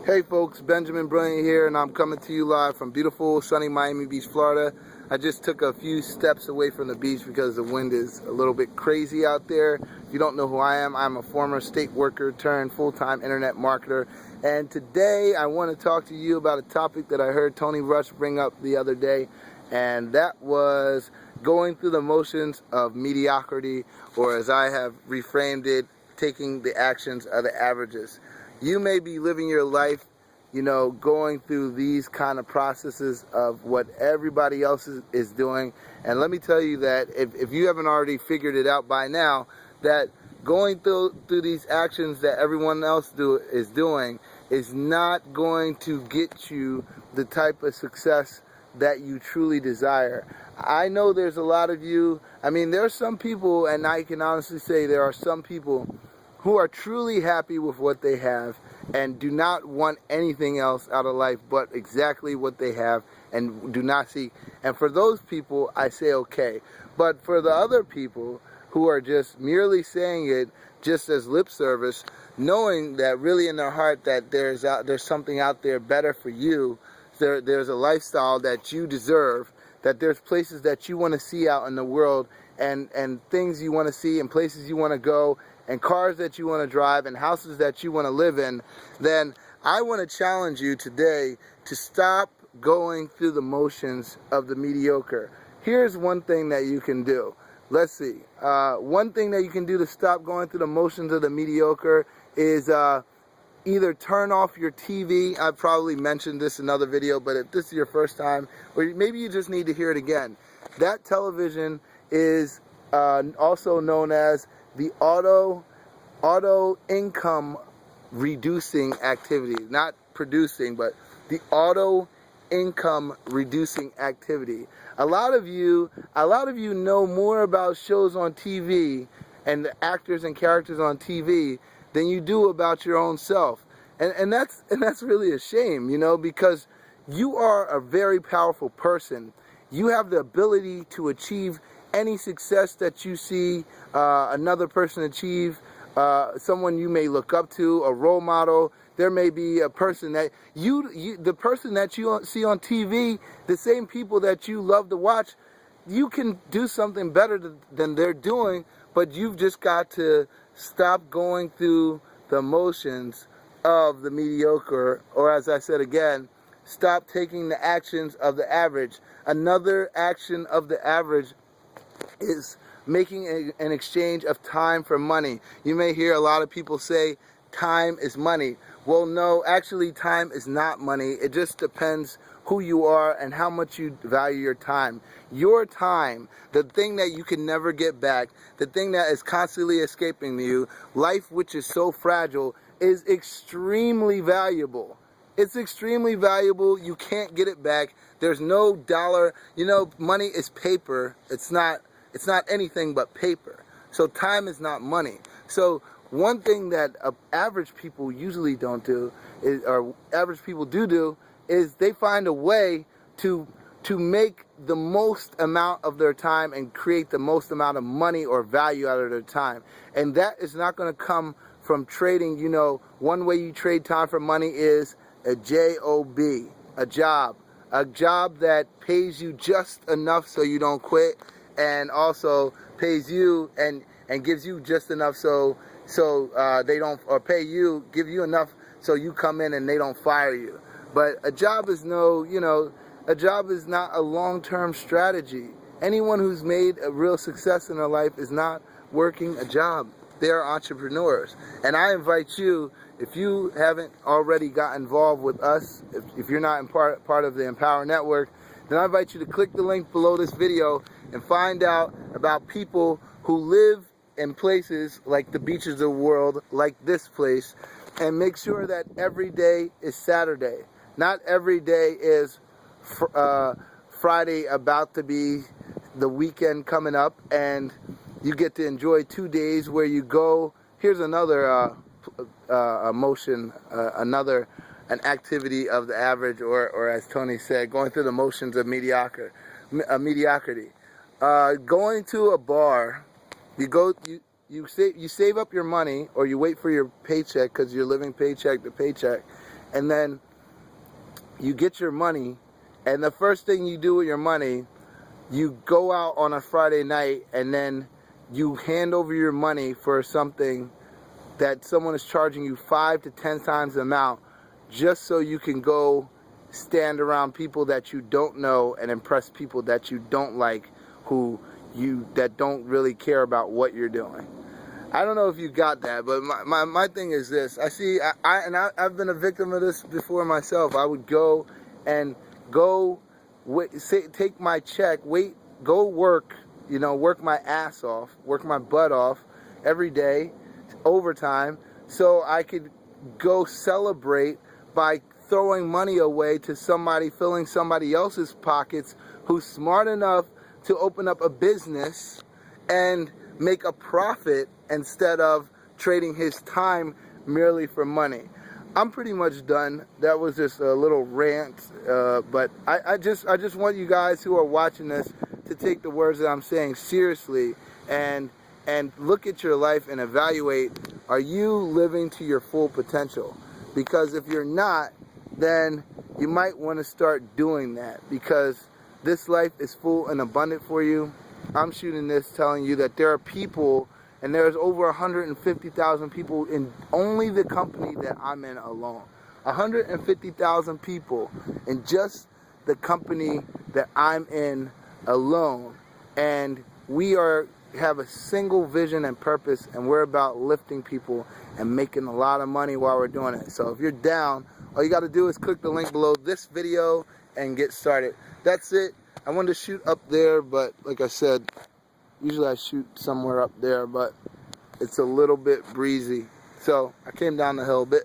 Hey folks, Benjamin Brilliant here, and I'm coming to you live from beautiful sunny Miami Beach, Florida. I just took a few steps away from the beach because the wind is a little bit crazy out there. If you don't know who I am, I'm a former state worker turned full-time internet marketer. And today I want to talk to you about a topic that I heard Tony Rush bring up the other day, and that was going through the motions of mediocrity, or as I have reframed it, taking the actions of the averages. You may be living your life, going through these kind of processes of what everybody else is doing. And let me tell you that if you haven't already figured it out by now, that going through these actions that everyone else is doing is not going to get you the type of success that you truly desire. I know there's a lot of you, there are some people, and I can honestly say there are some people who are truly happy with what they have and do not want anything else out of life but exactly what they have and do not seek. And for those people, I say okay. But for the other people who are just merely saying it just as lip service, knowing that really in their heart that there's something out there better for you, there's a lifestyle that you deserve, that there's places that you want to see out in the world, and things you want to see and places you want to go, and cars that you want to drive and houses that you want to live in, then I want to challenge you today to stop going through the motions of the mediocre. Here's one thing that you can do. Let's see. One thing that you can do to stop going through the motions of the mediocre is either turn off your TV. I probably mentioned this in another video, but if this is your first time, or maybe you just need to hear it again, that television is also known as the auto income reducing activity. Not producing, but the auto income reducing activity. A lot of you know more about shows on TV and the actors and characters on TV than you do about your own self. And that's really a shame, because you are a very powerful person. You have the ability to achieve any success that you see another person achieve, someone you may look up to, a role model. There may be a person that the person that you see on TV, the same people that you love to watch, you can do something better than they're doing, but you've just got to stop going through the motions of the mediocre, or as I said again, stop taking the actions of the average. Another action of the average is making an exchange of time for money. You may hear a lot of people say time is money. Well, no, actually time is not money. It just depends who you are and how much you value your time. Your time, the thing that you can never get back, the thing that is constantly escaping you, life which is so fragile, is extremely valuable. It's extremely valuable. You can't get it back. There's no dollar. Money is paper. It's not anything but paper. So time is not money. So one thing that average people usually don't do, or average people do, is they find a way to make the most amount of their time and create the most amount of money or value out of their time. And that is not going to come from trading. One way you trade time for money is a job, a job that pays you just enough so you don't quit, and also pays you and gives you just enough so they don't, or give you enough so you come in and they don't fire you. But a job is a job is not a long-term strategy. Anyone who's made a real success in their life is not working a job. They are entrepreneurs. And I invite you, if you haven't already got involved with us, if you're not part of the Empower Network, then I invite you to click the link below this video and find out about people who live in places like the beaches of the world, like this place, and make sure that every day is Saturday. Not every day is Friday about to be the weekend coming up, and you get to enjoy 2 days where you go. Here's another motion, an activity of the average, or as Tony said, going through the motions of mediocrity. Going to a bar, you save up your money, or you wait for your paycheck because you're living paycheck to paycheck, and then you get your money, and the first thing you do with your money, you go out on a Friday night and then you hand over your money for something that someone is charging you 5 to 10 times the amount, just so you can go stand around people that you don't know and impress people that you don't like, that don't really care about what you're doing. I don't know if you got that, but my thing is this. I've been a victim of this before myself. I would go take my check, go work, work my ass off, work my butt off every day, overtime, so I could go celebrate by throwing money away to somebody, filling somebody else's pockets, who's smart enough to open up a business and make a profit instead of trading his time merely for money. I'm pretty much done. That was just a little rant, but I just want you guys who are watching this to take the words that I'm saying seriously and look at your life and evaluate, are you living to your full potential? Because if you're not, then you might want to start doing that, because this life is full and abundant for you. I'm shooting this telling you that there are people, and there's over 150,000 people in only the company that I'm in alone. 150,000 people in just the company that I'm in alone. And we have a single vision and purpose, and we're about lifting people and making a lot of money while we're doing it. So if you're down, all you got to do is click the link below this video and get started. That's it. I wanted to shoot up there, but like I said, usually I shoot somewhere up there, but it's a little bit breezy. So I came down the hill a bit,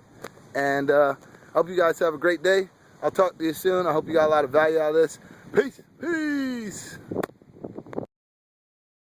and I hope you guys have a great day. I'll talk to you soon. I hope you got a lot of value out of this. Peace. Peace.